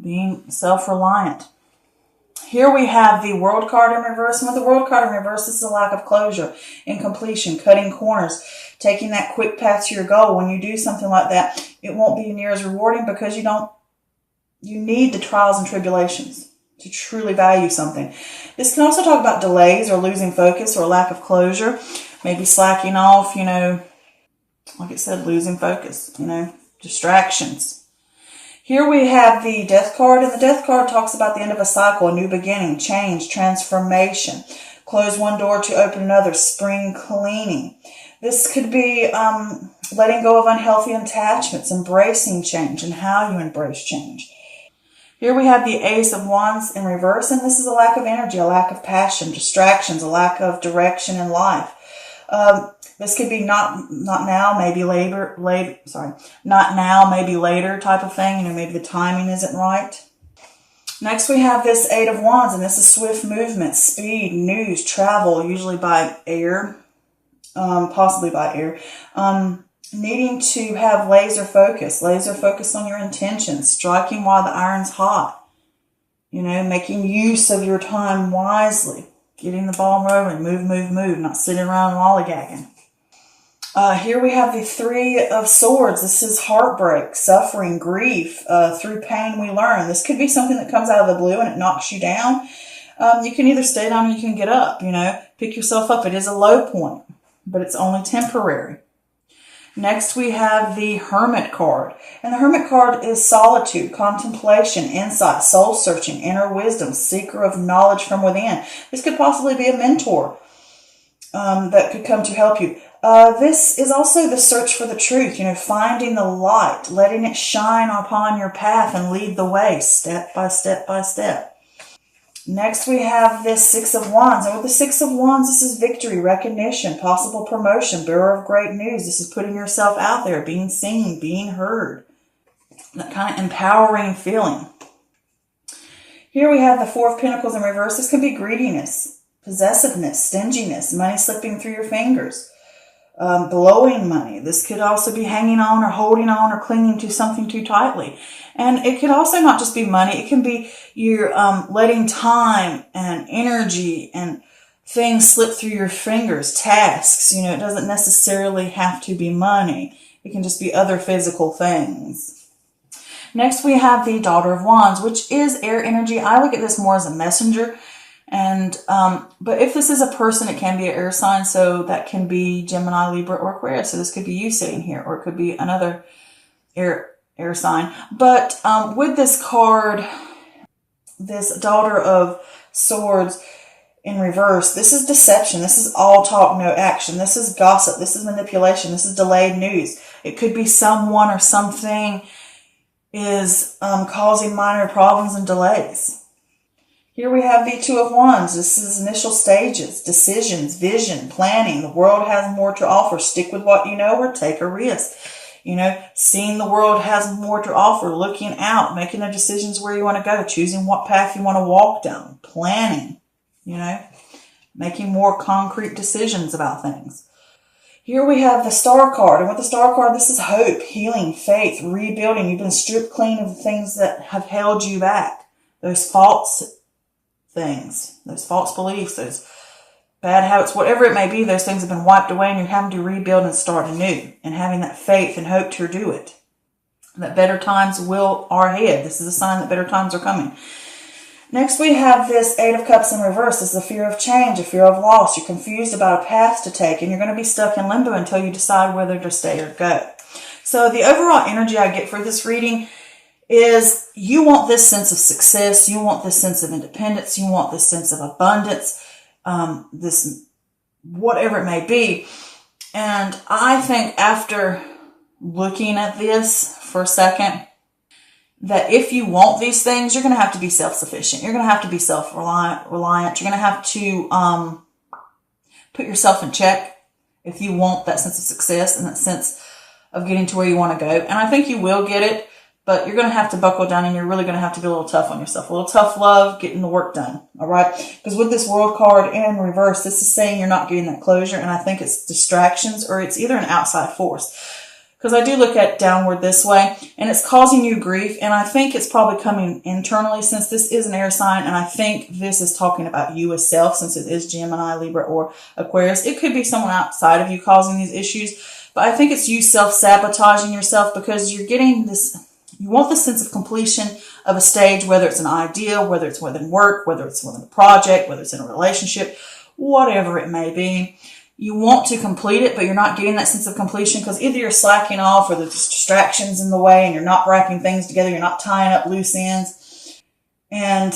being self-reliant. Here we have the World card in reverse. And with the World card in reverse, this is a lack of closure, incompletion, cutting corners, taking that quick path to your goal. When you do something like that, it won't be near as rewarding because you need the trials and tribulations to truly value something. This can also talk about delays or losing focus or lack of closure, maybe slacking off, like it said, losing focus, distractions. Here we have the Death card, and the Death card talks about the end of a cycle, a new beginning, change, transformation, close one door to open another, spring cleaning. This could be letting go of unhealthy attachments, embracing change, and how you embrace change. Here we have the Ace of Wands in reverse, and this is a lack of energy, a lack of passion, distractions, a lack of direction in life. This could be not now, maybe later, not now, maybe later type of thing. Maybe the timing isn't right. Next, we have this Eight of Wands, and this is swift movement, speed, news, travel, usually by air, possibly by air. Needing to have laser focus on your intentions, striking while the iron's hot, making use of your time wisely, getting the ball rolling, move, not sitting around lollygagging. Here we have the Three of Swords. This is heartbreak, suffering, grief. Through pain we learn. This could be something that comes out of the blue and it knocks you down. You can either stay down or you can get up, pick yourself up. It is a low point, but it's only temporary. Next, we have the Hermit card. And the Hermit card is solitude, contemplation, insight, soul-searching, inner wisdom, seeker of knowledge from within. This could possibly be a mentor that could come to help you. This is also the search for the truth, finding the light, letting it shine upon your path and lead the way, step by step by step. Next, we have this Six of Wands. And with the Six of Wands, this is victory, recognition, possible promotion, bearer of great news. This is putting yourself out there, being seen, being heard. That kind of empowering feeling. Here we have the Four of Pentacles in reverse. This can be greediness, possessiveness, stinginess, money slipping through your fingers, blowing money. This could also be hanging on or holding on or clinging to something too tightly. And it could also not just be money. It can be you're letting time and energy and things slip through your fingers, tasks. It doesn't necessarily have to be money. It can just be other physical things. Next, we have the Daughter of Wands, which is air energy. I look at this more as a messenger. And but if this is a person, it can be an air sign. So that can be Gemini, Libra, or Aquarius. So this could be you sitting here, or it could be another air sign. But with this card, this Daughter of Swords in reverse, this is deception. This is all talk, no action. This is gossip. This is manipulation. This is delayed news. It could be someone or something is causing minor problems and delays. Here we have the Two of Wands. This is initial stages, decisions, vision, planning. The world has more to offer. Stick with what you know or take a risk. Seeing the world has more to offer, looking out, making the decisions where you want to go, choosing what path you want to walk down, planning, making more concrete decisions about things. Here we have the Star card. And with the Star card, this is hope, healing, faith, rebuilding. You've been stripped clean of the things that have held you back. Those false things, those false beliefs, those bad habits, whatever it may be, those things have been wiped away and you're having to rebuild and start anew and having that faith and hope to do it. That better times are ahead. This is a sign that better times are coming. Next, we have this Eight of Cups in reverse. This is a fear of change, a fear of loss. You're confused about a path to take and you're going to be stuck in limbo until you decide whether to stay or go. So the overall energy I get for this reading is you want this sense of success. You want this sense of independence. You want this sense of abundance. This, whatever it may be. And I think after looking at this for a second, that if you want these things, you're going to have to be self-sufficient. You're going to have to be self-reliant. You're going to have to put yourself in check if you want that sense of success and that sense of getting to where you want to go. And I think you will get it. But you're going to have to buckle down and you're really going to have to be a little tough on yourself. A little tough love, getting the work done. All right. Because with this World card in reverse, this is saying you're not getting that closure. And I think it's distractions or it's either an outside force. Because I do look at downward this way, and it's causing you grief, and I think it's probably coming internally since this is an air sign, and I think this is talking about you as self since it is Gemini, Libra, or Aquarius. It could be someone outside of you causing these issues, but I think it's you self-sabotaging yourself because you're getting this, you want the sense of completion of a stage, whether it's an idea, whether it's within work, whether it's within a project, whether it's in a relationship, whatever it may be. You want to complete it, but you're not getting that sense of completion because either you're slacking off or there's distractions in the way and you're not wrapping things together. You're not tying up loose ends. And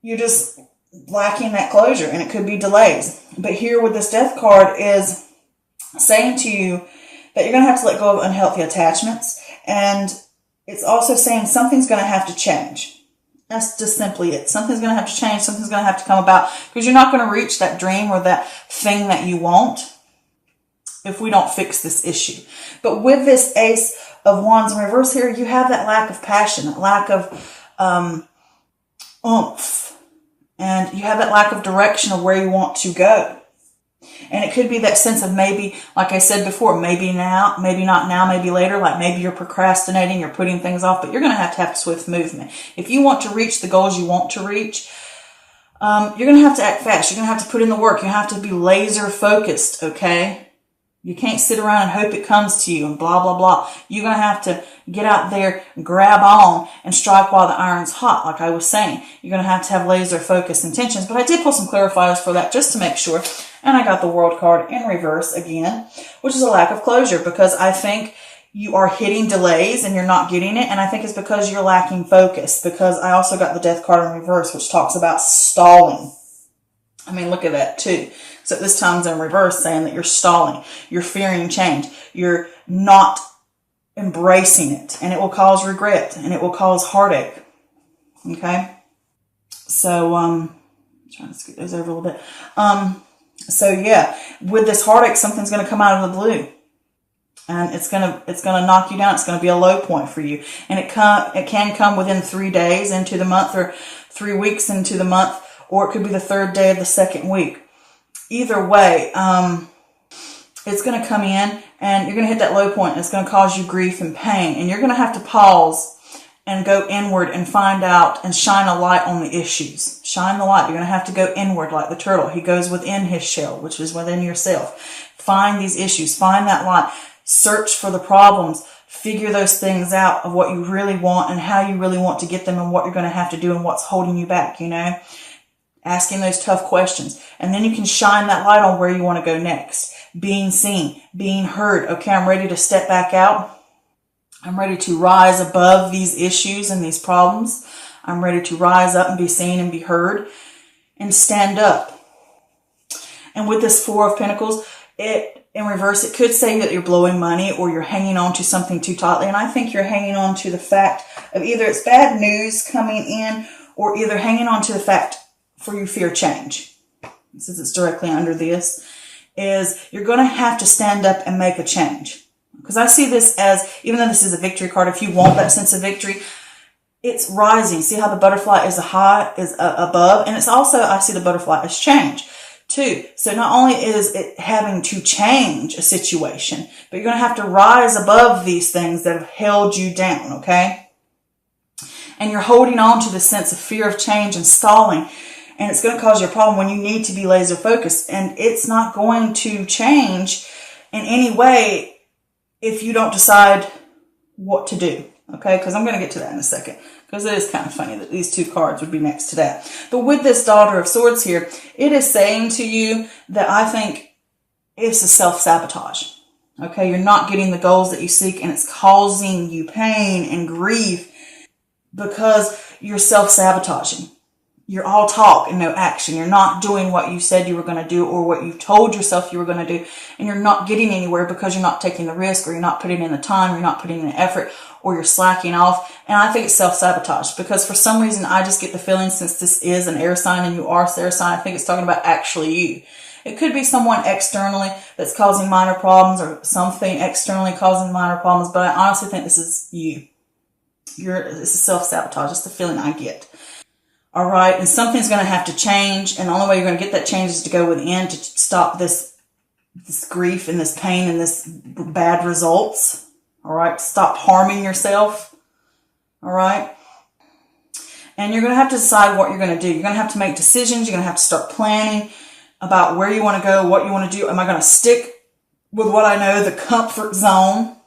you're just lacking that closure, and it could be delays. But here with this death card is saying to you that you're going to have to let go of unhealthy attachments. And it's also saying something's going to have to change. That's just simply it. Something's going to have to change. Something's going to have to come about because you're not going to reach that dream or that thing that you want if we don't fix this issue. But with this Ace of Wands in reverse here, you have that lack of passion, that lack of oomph, and you have that lack of direction of where you want to go. And it could be that sense of maybe, like I said before, maybe now, maybe not now, maybe later, like maybe you're procrastinating, you're putting things off, but you're going to have swift movement. If you want to reach the goals you want to reach, you're going to have to act fast. You're going to have to put in the work. You have to be laser focused, okay? You can't sit around and hope it comes to you and blah, blah, blah. You're going to have to get out there, grab on, and strike while the iron's hot, like I was saying. You're going to have laser focused intentions. But I did pull some clarifiers for that just to make sure. And I got the World card in reverse again, which is a lack of closure because I think you are hitting delays and you're not getting it. And I think it's because you're lacking focus, because I also got the Death card in reverse, which talks about stalling. I mean, look at that too. So this time's in reverse saying that you're stalling, you're fearing change, you're not embracing it, and it will cause regret and it will cause heartache. Okay. So, I'm trying to scoot those over a little bit. So yeah, with this heartache, something's going to come out of the blue, and it's going to knock you down. It's going to be a low point for you, and it can come within 3 days into the month, or 3 weeks into the month, or it could be the 3rd day of the 2nd week. Either way, it's going to come in, and you're going to hit that low point, and it's going to cause you grief and pain, and you're going to have to pause and go inward and find out and shine a light on the issues. Shine the light. You're going to have to go inward like the turtle. He goes within his shell, which is within yourself. Find these issues. Find that light. Search for the problems. Figure those things out of what you really want and how you really want to get them and what you're going to have to do and what's holding you back, you know. Asking those tough questions. And then you can shine that light on where you want to go next. Being seen. Being heard. Okay, I'm ready to step back out. I'm ready to rise above these issues and these problems. I'm ready to rise up and be seen and be heard and stand up. And with this 4 of Pentacles, in reverse, it could say that you're blowing money or you're hanging on to something too tightly. And I think you're hanging on to the fact of either it's bad news coming in or either hanging on to the fact for you fear change. Since it's directly under this, is you're going to have to stand up and make a change. Because I see this as, even though this is a victory card, if you want that sense of victory, it's rising. See how the butterfly is above? And it's also, I see the butterfly as change too. So not only is it having to change a situation, but you're going to have to rise above these things that have held you down, okay? And you're holding on to the sense of fear of change and stalling. And it's going to cause you a problem when you need to be laser focused. And it's not going to change in any way if you don't decide what to do, okay? Because I'm going to get to that in a second, because it is kind of funny that these 2 cards would be next to that. But with this Daughter of Swords here, it is saying to you that I think it's a self-sabotage, okay? You're not getting the goals that you seek, and it's causing you pain and grief because you're self-sabotaging. You're all talk and no action. You're not doing what you said you were going to do or what you told yourself you were going to do. And you're not getting anywhere because you're not taking the risk, or you're not putting in the time, you're not putting in the effort, or you're slacking off. And I think it's self-sabotage because for some reason I just get the feeling, since this is an air sign and you are an air sign, I think it's talking about actually you. It could be someone externally that's causing minor problems or something externally causing minor problems. But I honestly think this is you. It's a self-sabotage. It's the feeling I get. All right, and something's going to have to change, and the only way you're going to get that change is to go within to stop this this grief and this pain and this bad results. All right. Stop harming yourself. All right. And you're going to have to decide what you're going to do. You're going to have to make decisions. You're going to have to start planning about where you want to go, what you want to do. Am I going to stick with what I know, the comfort zone?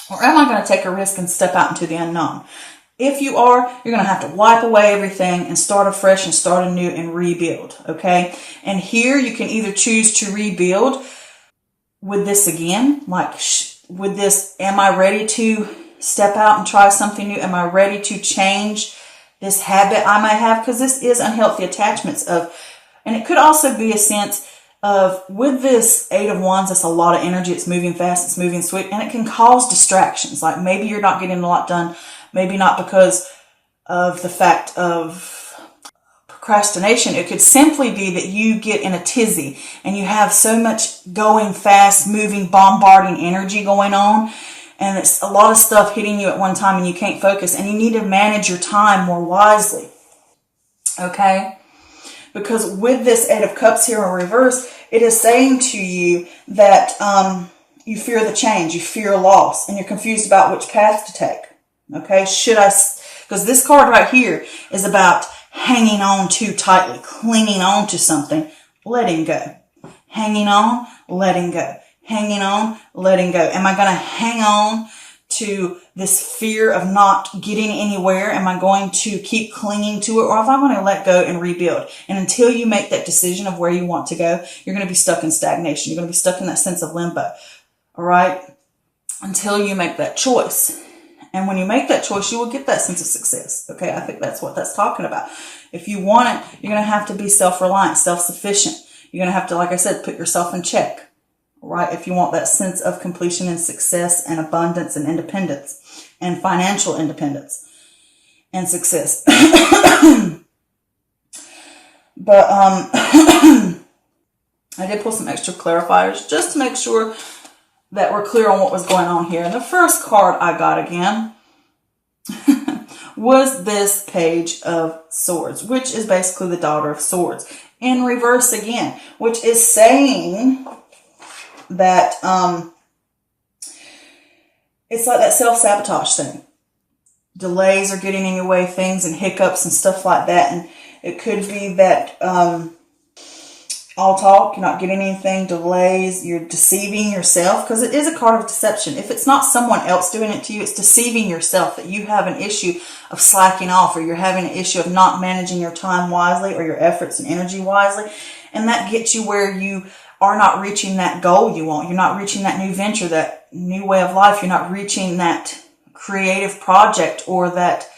Or am I going to take a risk and step out into the unknown? If you are, you're going to have to wipe away everything and start afresh and start anew and rebuild. Okay. And here you can either choose to rebuild with this again, like with this, am I ready to step out and try something new? Am I ready to change this habit I might have? Because this is unhealthy attachments and it could also be a sense of, with this Eight of Wands, it's a lot of energy. It's moving fast. It's moving swift, and it can cause distractions. Like maybe you're not getting a lot done. Maybe not because of the fact of procrastination. It could simply be that you get in a tizzy and you have so much going fast, moving, bombarding energy going on. And it's a lot of stuff hitting you at one time and you can't focus, and you need to manage your time more wisely. Okay? Because with this Eight of Cups here in reverse, it is saying to you that you fear the change, you fear loss, and you're confused about which path to take. Okay? Because this card right here is about hanging on too tightly, clinging on to something, letting go. Hanging on, letting go. Hanging on, letting go. Am I going to hang on to this fear of not getting anywhere? Am I going to keep clinging to it? Or if I'm going to let go and rebuild? And until you make that decision of where you want to go, you're going to be stuck in stagnation. You're going to be stuck in that sense of limbo. All right? Until you make that choice. And when you make that choice, you will get that sense of success. Okay? I think that's what that's talking about. If you want it, you're going to have to be self-reliant, self-sufficient. You're going to have to, like I said, put yourself in check. Right? If you want that sense of completion and success and abundance and independence and financial independence and success. But, I did pull some extra clarifiers just to make sure that we're clear on what was going on here. And the first card I got again was this Page of Swords, which is basically the Daughter of Swords in reverse again, which is saying that it's like that self-sabotage thing. Delays are getting in your way, things and hiccups and stuff like that. And it could be that all talk, you're not getting anything, delays, you're deceiving yourself, because it is a card of deception. If it's not someone else doing it to you, it's deceiving yourself that you have an issue of slacking off, or you're having an issue of not managing your time wisely or your efforts and energy wisely. And that gets you where you are not reaching that goal you want. You're not reaching that new venture, that new way of life. You're not reaching that creative project or that,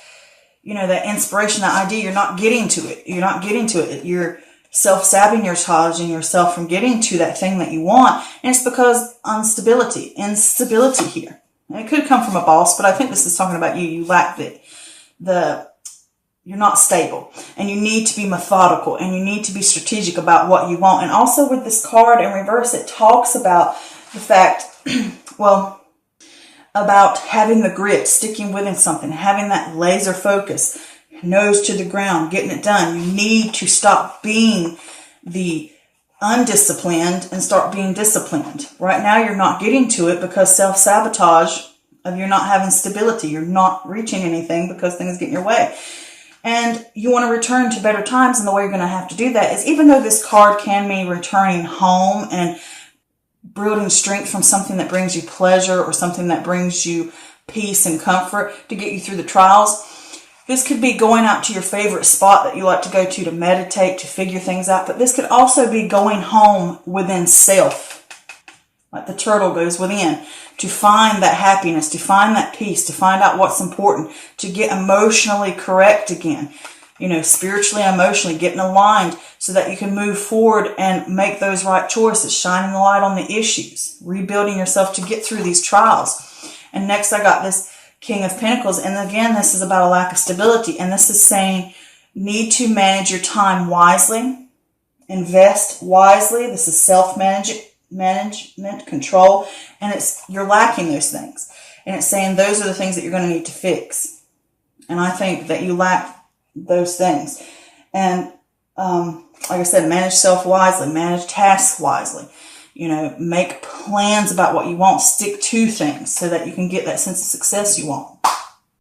that inspiration, that idea. You're not getting to it. You're not getting to it. You're self-sabotaging yourself from getting to that thing that you want. And it's because instability here. And it could come from a boss, but I think this is talking about you. You lack you're not stable, and you need to be methodical, and you need to be strategic about what you want. And also with this card in reverse, it talks about the fact, about having the grit, sticking within something, having that laser focus, nose to the ground, getting it done. You need to stop being the undisciplined and start being disciplined. Right now, you're not getting to it because self-sabotage of you're not having stability. You're not reaching anything because things get in your way. And you want to return to better times, and the way you're going to have to do that is, even though this card can mean returning home and building strength from something that brings you pleasure or something that brings you peace and comfort to get you through the trials, this could be going out to your favorite spot that you like to go to meditate, to figure things out. But this could also be going home within self, like the turtle goes within, to find that happiness, to find that peace, to find out what's important, to get emotionally correct again, spiritually and emotionally, getting aligned so that you can move forward and make those right choices, shining the light on the issues, rebuilding yourself to get through these trials. And next I got this King of Pentacles. And again, this is about a lack of stability. And this is saying, need to manage your time wisely, invest wisely. This is self-management, control, and you're lacking those things. And it's saying those are the things that you're going to need to fix. And I think that you lack those things. And like I said, manage self wisely, manage tasks wisely. You know, make plans about what you want. Stick to things so that you can get that sense of success you want.